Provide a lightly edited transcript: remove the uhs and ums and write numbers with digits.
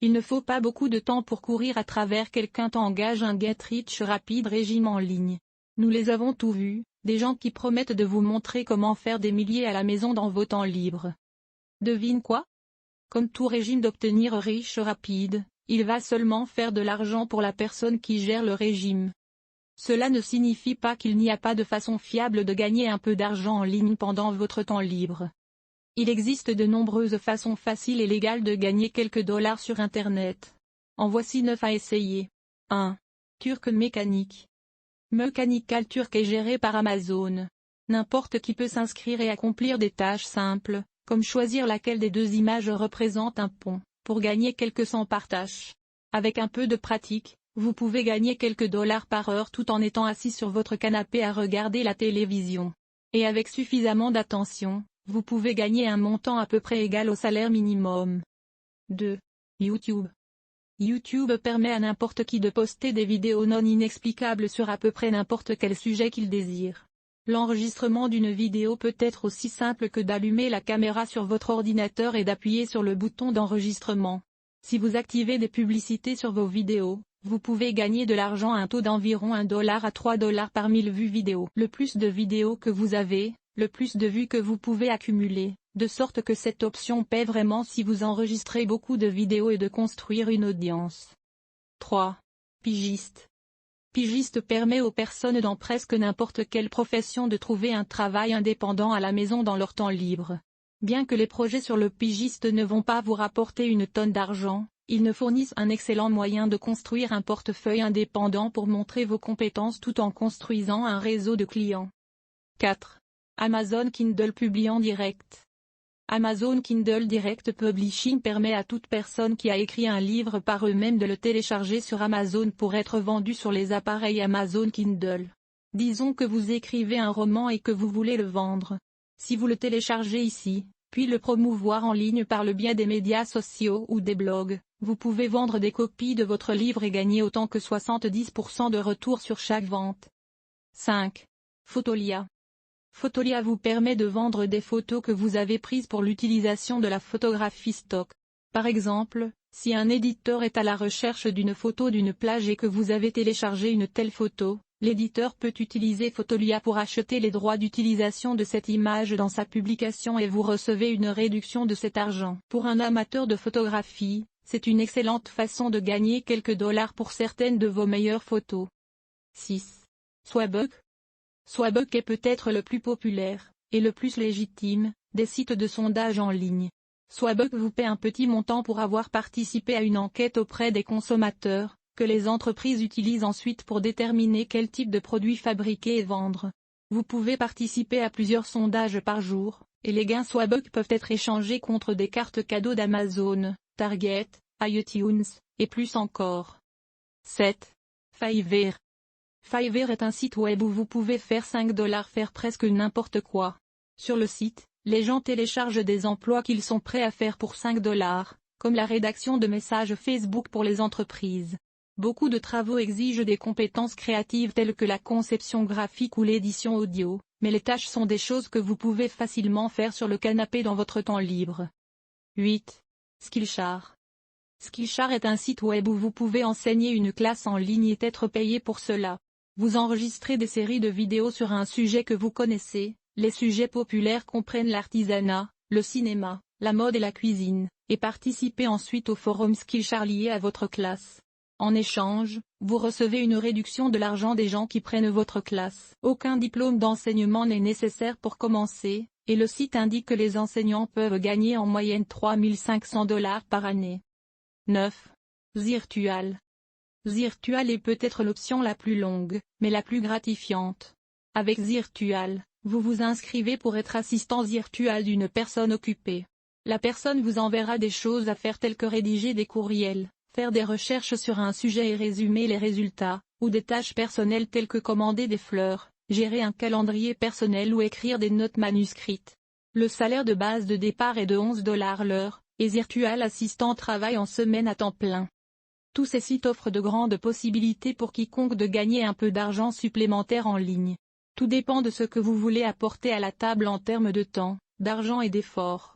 Il ne faut pas beaucoup de temps pour courir à travers quelqu'un t'engage un Get Rich rapide régime en ligne. Nous les avons tous vus, des gens qui promettent de vous montrer comment faire des milliers à la maison dans vos temps libres. Devine quoi? Comme tout régime d'obtenir riche rapide, il va seulement faire de l'argent pour la personne qui gère le régime. Cela ne signifie pas qu'il n'y a pas de façon fiable de gagner un peu d'argent en ligne pendant votre temps libre. Il existe de nombreuses façons faciles et légales de gagner quelques dollars sur Internet. En voici 9 à essayer. 1. Turk Mechanic. Mechanical Turk est géré par Amazon. N'importe qui peut s'inscrire et accomplir des tâches simples, comme choisir laquelle des deux images représente un pont, pour gagner quelques cents par tâche. Avec un peu de pratique, vous pouvez gagner quelques dollars par heure tout en étant assis sur votre canapé à regarder la télévision. Et avec suffisamment d'attention, vous pouvez gagner un montant à peu près égal au salaire minimum. 2. YouTube. YouTube permet à n'importe qui de poster des vidéos non inexplicables sur à peu près n'importe quel sujet qu'il désire. L'enregistrement d'une vidéo peut être aussi simple que d'allumer la caméra sur votre ordinateur et d'appuyer sur le bouton d'enregistrement. Si vous activez des publicités sur vos vidéos, vous pouvez gagner de l'argent à un taux d'environ $1 à $3 par 1000 vues vidéo. Le plus de vidéos que vous avez, le plus de vues que vous pouvez accumuler, de sorte que cette option paie vraiment si vous enregistrez beaucoup de vidéos et de construire une audience. 3. Pigiste. Pigiste permet aux personnes dans presque n'importe quelle profession de trouver un travail indépendant à la maison dans leur temps libre. Bien que les projets sur le pigiste ne vont pas vous rapporter une tonne d'argent, ils ne fournissent un excellent moyen de construire un portefeuille indépendant pour montrer vos compétences tout en construisant un réseau de clients. 4. Amazon Kindle Publi en direct. Amazon Kindle Direct Publishing permet à toute personne qui a écrit un livre par eux-mêmes de le télécharger sur Amazon pour être vendu sur les appareils Amazon Kindle. Disons que vous écrivez un roman et que vous voulez le vendre. Si vous le téléchargez ici, puis le promouvoir en ligne par le biais des médias sociaux ou des blogs, vous pouvez vendre des copies de votre livre et gagner autant que 70% de retour sur chaque vente. 5. Fotolia. Fotolia vous permet de vendre des photos que vous avez prises pour l'utilisation de la photographie stock. Par exemple, si un éditeur est à la recherche d'une photo d'une plage et que vous avez téléchargé une telle photo, l'éditeur peut utiliser Fotolia pour acheter les droits d'utilisation de cette image dans sa publication et vous recevez une réduction de cet argent. Pour un amateur de photographie, c'est une excellente façon de gagner quelques dollars pour certaines de vos meilleures photos. 6. Swabuk. Swabuk est peut-être le plus populaire, et le plus légitime, des sites de sondage en ligne. Swabuk vous paie un petit montant pour avoir participé à une enquête auprès des consommateurs, que les entreprises utilisent ensuite pour déterminer quel type de produits fabriquer et vendre. Vous pouvez participer à plusieurs sondages par jour, et les gains Swabuk peuvent être échangés contre des cartes cadeaux d'Amazon, Target, iTunes, et plus encore. 7. Fiverr. Fiverr est un site web où vous pouvez faire $5 faire presque n'importe quoi. Sur le site, les gens téléchargent des emplois qu'ils sont prêts à faire pour $5, comme la rédaction de messages Facebook pour les entreprises. Beaucoup de travaux exigent des compétences créatives telles que la conception graphique ou l'édition audio, mais les tâches sont des choses que vous pouvez facilement faire sur le canapé dans votre temps libre. 8. Skillshare. Skillshare est un site web où vous pouvez enseigner une classe en ligne et être payé pour cela. Vous enregistrez des séries de vidéos sur un sujet que vous connaissez. Les sujets populaires comprennent l'artisanat, le cinéma, la mode et la cuisine, et participez ensuite au forum Skillshare lié à votre classe. En échange, vous recevez une réduction de l'argent des gens qui prennent votre classe. Aucun diplôme d'enseignement n'est nécessaire pour commencer, et le site indique que les enseignants peuvent gagner en moyenne $3 500 par année. 9. Zirtual. Zirtual est peut-être l'option la plus longue, mais la plus gratifiante. Avec Zirtual, vous vous inscrivez pour être assistant virtuel d'une personne occupée. La personne vous enverra des choses à faire telles que rédiger des courriels, faire des recherches sur un sujet et résumer les résultats, ou des tâches personnelles telles que commander des fleurs, gérer un calendrier personnel ou écrire des notes manuscrites. Le salaire de base de départ est de $11 l'heure, et Zirtual Assistant travaille en semaine à temps plein. Tous ces sites offrent de grandes possibilités pour quiconque de gagner un peu d'argent supplémentaire en ligne. Tout dépend de ce que vous voulez apporter à la table en termes de temps, d'argent et d'efforts.